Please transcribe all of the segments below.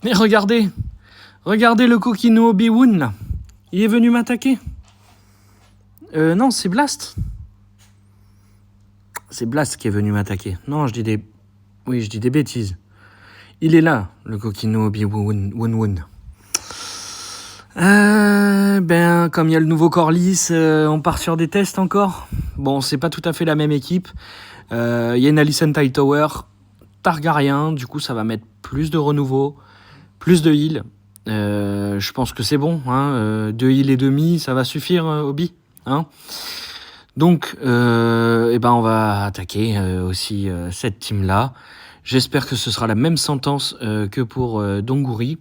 Mais regardez le Kokino Obi-Wan, là. Il est venu m'attaquer. Non, c'est Blast. C'est Blast qui est venu m'attaquer. Non, je dis des bêtises. Il est là, le Kokino Obi-Wan. Comme il y a le nouveau Corlys, on part sur des tests encore. Bon, c'est pas tout à fait la même équipe. Il y a une Alicent Hightower, Targaryen, du coup ça va mettre plus de renouveau, plus de heal. Je pense que c'est bon, hein, 2 heal et demi, ça va suffire, Obi, hein. Donc, on va attaquer aussi cette team-là. J'espère que ce sera la même sentence que pour Donguri.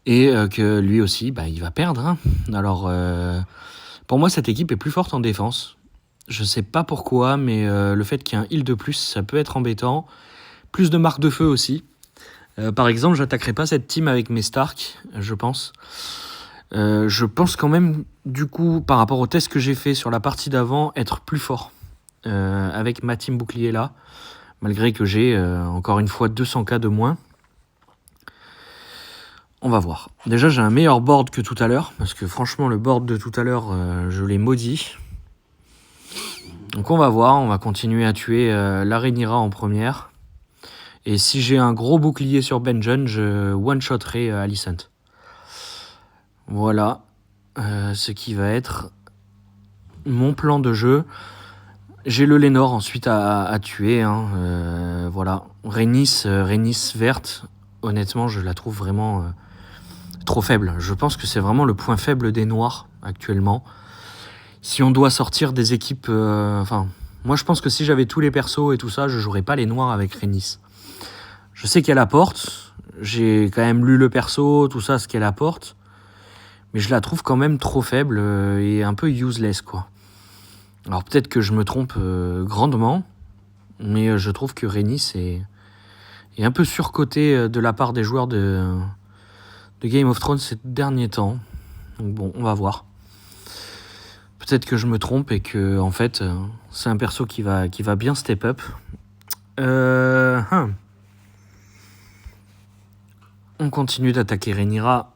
Et que lui aussi, il va perdre. Hein. Alors, pour moi, cette équipe est plus forte en défense. Je sais pas pourquoi, mais le fait qu'il y ait un heal de plus, ça peut être embêtant. Plus de marques de feu aussi. Par exemple, j'attaquerai pas cette team avec mes Stark, je pense. Je pense quand même, du coup, par rapport au test que j'ai fait sur la partie d'avant, être plus fort avec ma team bouclier là. Malgré que j'ai, encore une fois, 200k de moins. On va voir. Déjà, j'ai un meilleur board que tout à l'heure, parce que franchement, le board de tout à l'heure, je l'ai maudit. Donc on va voir, on va continuer à tuer la Rhaenyra en première. Et si j'ai un gros bouclier sur Benjen, je one-shotterai Alicent. Voilà ce qui va être mon plan de jeu. J'ai le Lénore ensuite à tuer. Hein. Voilà. Rhaenys verte, honnêtement, je la trouve vraiment... trop faible. Je pense que c'est vraiment le point faible des Noirs actuellement. Si on doit sortir des équipes... moi je pense que si j'avais tous les persos et tout ça, je jouerais pas les Noirs avec Rhaenys. Je sais qu'elle apporte. J'ai quand même lu le perso, tout ça, ce qu'elle apporte. Mais je la trouve quand même trop faible et un peu useless, quoi. Alors peut-être que je me trompe grandement, mais je trouve que Rhaenys est un peu surcoté de la part des joueurs de Game of Thrones ces derniers temps. Donc bon, on va voir. Peut-être que je me trompe et que en fait, c'est un perso qui va bien step up. On continue d'attaquer Rhaenyra.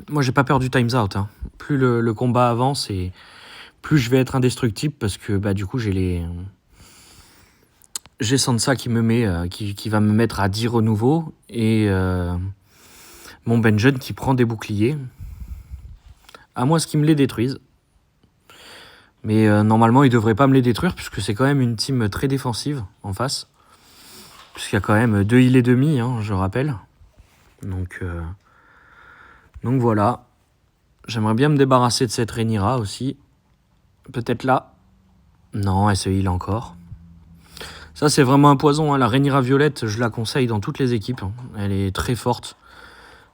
Moi, j'ai pas peur du times out. Hein. Plus le combat avance et plus je vais être indestructible parce que du coup, j'ai Sansa qui me met, qui va me mettre à 10 renouveaux et mon Benjen qui prend des boucliers. À moins qu'ils me les détruisent. Mais normalement, il devrait pas me les détruire puisque c'est quand même une team très défensive en face. Puisqu'il y a quand même 2 heal et demi, hein, je rappelle. Donc voilà. J'aimerais bien me débarrasser de cette Rhaenyra aussi. Peut-être là. Non, elle se heal encore. Ça, c'est vraiment un poison. Hein. La Rhaenyra violette, je la conseille dans toutes les équipes. Hein. Elle est très forte.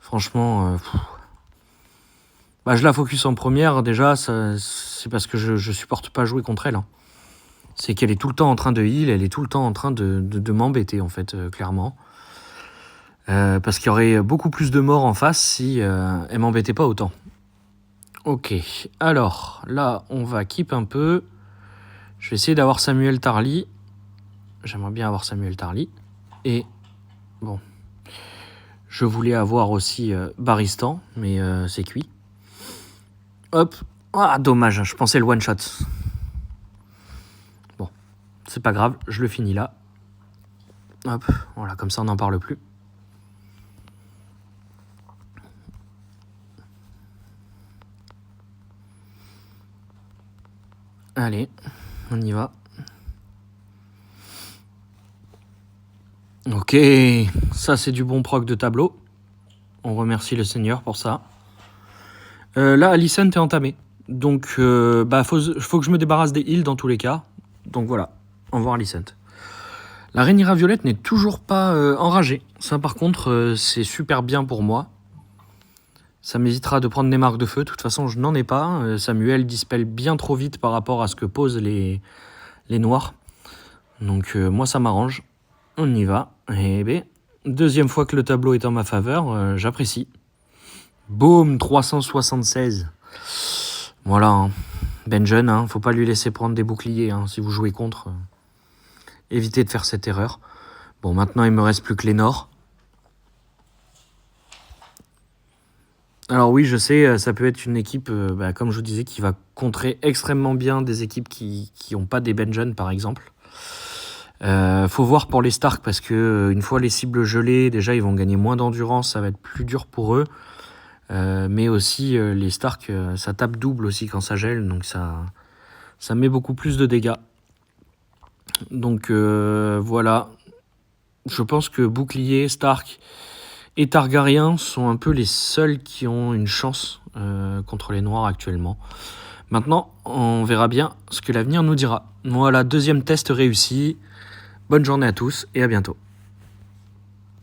Franchement... je la focus en première, déjà, c'est parce que je supporte pas jouer contre elle. Hein. C'est qu'elle est tout le temps en train de heal, elle est tout le temps en train de m'embêter, en fait, clairement. Parce qu'il y aurait beaucoup plus de morts en face si elle m'embêtait pas autant. Ok, alors, là, on va keep un peu. Je vais essayer d'avoir Samuel Tarly. J'aimerais bien avoir Samuel Tarly. Et, bon, je voulais avoir aussi Barristan, mais c'est cuit. Hop. Ah, dommage, je pensais le one-shot. Bon, c'est pas grave, je le finis là. Hop, voilà, comme ça on n'en parle plus. Allez, on y va. Ok, ça c'est du bon proc de tableau. On remercie le Seigneur pour ça. Là, Alicent est entamé. Donc, faut que je me débarrasse des heals dans tous les cas. Donc voilà, au revoir Alicent. La Rhaenyra violette n'est toujours pas enragée. Ça, par contre, c'est super bien pour moi. Ça m'hésitera de prendre des marques de feu. De toute façon, je n'en ai pas. Samuel dispelle bien trop vite par rapport à ce que posent les noirs. Donc, moi, ça m'arrange. On y va. Et deuxième fois que le tableau est en ma faveur, j'apprécie. Boum, 376. Voilà. Hein. Benjen, hein, faut pas lui laisser prendre des boucliers hein, si vous jouez contre. Évitez de faire cette erreur. Bon, maintenant, il me reste plus que Lénore. Alors oui, je sais, ça peut être une équipe, comme je vous disais, qui va contrer extrêmement bien des équipes qui ont pas des Benjen, par exemple. Faut voir pour les Stark parce que une fois les cibles gelées, déjà ils vont gagner moins d'endurance, ça va être plus dur pour eux. Mais aussi les Stark, ça tape double aussi quand ça gèle, donc ça met beaucoup plus de dégâts. Donc voilà, je pense que Bouclier, Stark et Targaryen sont un peu les seuls qui ont une chance contre les Noirs actuellement. Maintenant, on verra bien ce que l'avenir nous dira. Voilà, deuxième test réussi. Bonne journée à tous et à bientôt.